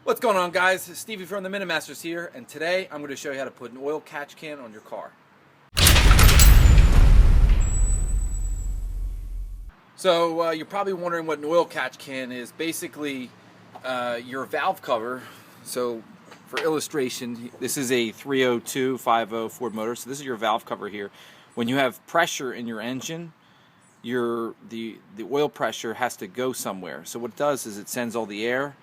What's going on, guys? Stevie from the Minimasters here, and today I'm going to show you how to put an oil catch can on your car. So you're probably wondering what an oil catch can is. Basically, your valve cover. So for illustration, this is a 30250 Ford motor. So this is your valve cover here. When you have pressure in your engine, the oil pressure has to go somewhere. So what it does is it sends all the air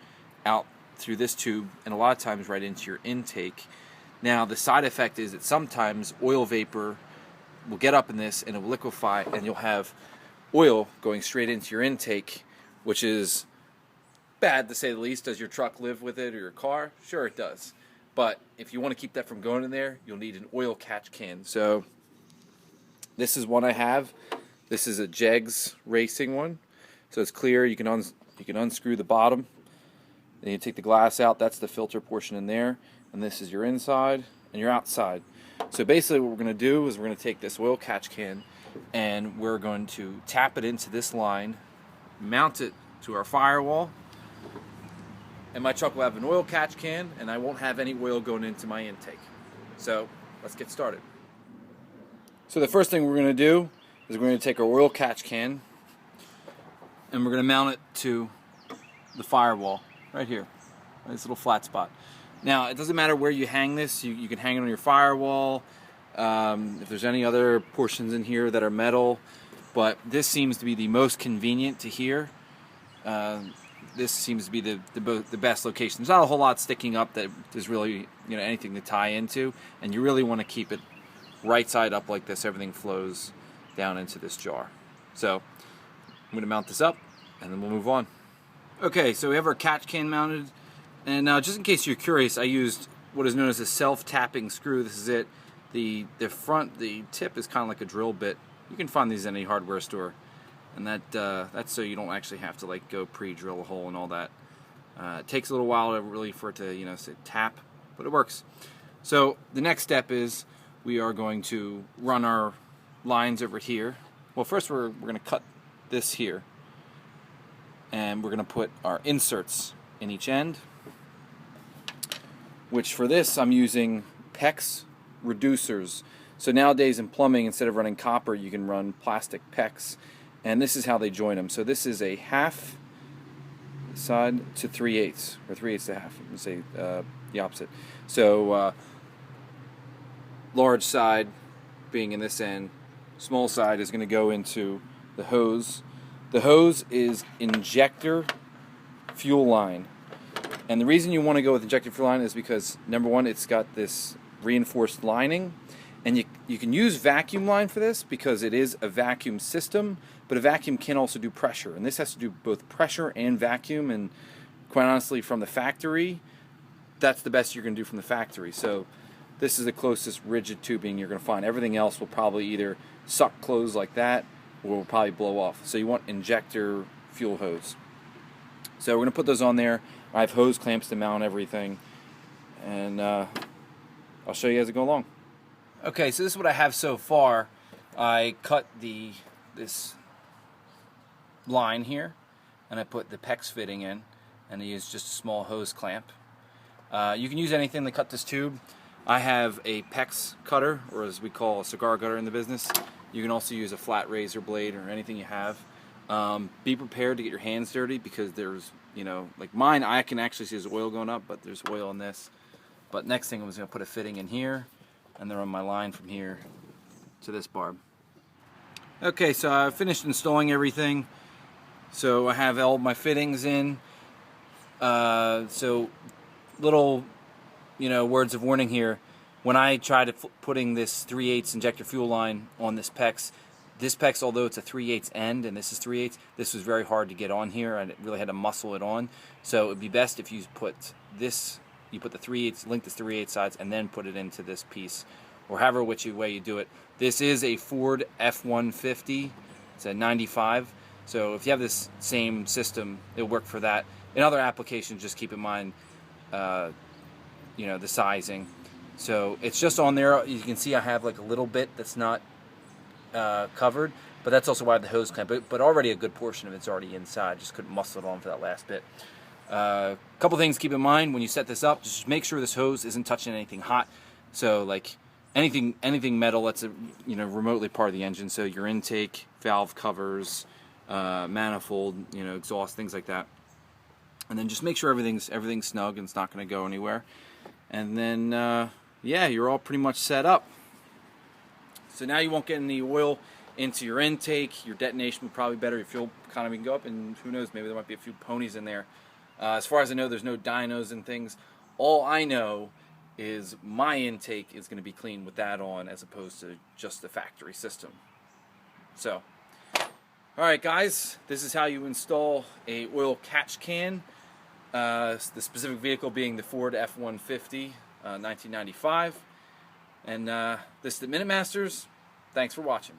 out through this tube and a lot of times right into your intake. Now the side effect is that sometimes oil vapor will get up in this and it will liquefy, and you'll have oil going straight into your intake, which is bad to say the least. Does your truck live with it, or your car? Sure it does. But if you want to keep that from going in there, you'll need an oil catch can. So this is one I have. This is a JEGS racing one. So it's clear. You can unscrew the bottom. Then you take the glass out. That's the filter portion in there. And this is your inside and your outside. So basically what we're going to do is we're going to take this oil catch can and we're going to tap it into this line, mount it to our firewall, and my truck will have an oil catch can and I won't have any oil going into my intake. So let's get started. So the first thing we're going to do is we're going to take our oil catch can and we're going to mount it to the firewall right here, this little flat spot. Now it doesn't matter where you hang this. You can hang it on your firewall. If there's any other portions in here that are metal, but this seems to be the most convenient to here. This seems to be the best location. There's not a whole lot sticking up that there's really anything to tie into, and you really want to keep it right side up like this. Everything flows down into this jar. So I'm going to mount this up and then we'll move on. Okay, so we have our catch can mounted, and now just in case you're curious, I used what is known as a self-tapping screw. This is it. The tip is kind of like a drill bit. You can find these in any hardware store, and that's so you don't actually have to go pre-drill a hole and all that. It takes a little while for it to say tap, but it works. So the next step is we are going to run our lines over here. Well, first we're going to cut this here, and we're going to put our inserts in each end, which for this I'm using PEX reducers. So nowadays in plumbing, instead of running copper, you can run plastic PEX, and this is how they join them. So this is a half side to 3/8, or 3/8 to half. I'm going to say the opposite. So large side being in this end, small side is going to go into the hose. The hose is injector fuel line. And the reason you want to go with injector fuel line is because, number one, it's got this reinforced lining. And you can use vacuum line for this because it is a vacuum system, but a vacuum can also do pressure. And this has to do both pressure and vacuum. And quite honestly, from the factory, that's the best you're going to do from the factory. So this is the closest rigid tubing you're going to find. Everything else will probably either suck closed like that or will probably blow off. So you want injector fuel hose. So we're going to put those on there. I have hose clamps to mount everything, and I'll show you as I go along. Okay, so this is what I have so far. I cut this line here, and I put the PEX fitting in, and I used just a small hose clamp. You can use anything to cut this tube. I have a PEX cutter, or as we call a cigar cutter in the business. You can also use a flat razor blade or anything you have. Be prepared to get your hands dirty because there's, like mine, I can actually see there's oil going up, but there's oil in this. But next thing I was going to put a fitting in here, and then run my line from here to this barb. Okay, so I finished installing everything. So I have all my fittings in. So little, words of warning here. When I tried putting this 3/8 injector fuel line on this PEX, although it's a 3/8 end and this is 3/8, this was very hard to get on here, and it really had to muscle it on. So it'd be best if you put this, the 3/8, link this 3/8 sides, and then put it into this piece, or however which way you do it. This is a Ford F-150. It's a 95. So if you have this same system, it'll work for that. In other applications, just keep in mind, the sizing. So it's just on there. You can see I have like a little bit that's not covered, but that's also why I have the hose clamp. But already a good portion of it's already inside. Just couldn't muscle it on for that last bit. Couple things to keep in mind when you set this up: just make sure this hose isn't touching anything hot. So like anything metal that's remotely part of the engine. So your intake, valve covers, manifold, exhaust, things like that. And then just make sure everything's snug and it's not going to go anywhere. And then yeah, you're all pretty much set up. So now you won't get any oil into your intake. Your detonation will probably be better. Your fuel economy can go up, and who knows, maybe there might be a few ponies in there. As far as I know, there's no dynos and things. All I know is my intake is going to be clean with that on, as opposed to just the factory system. So, alright guys, this is how you install a oil catch can. The specific vehicle being the Ford F-150, 1995. And this is the Minute Masters. Thanks for watching.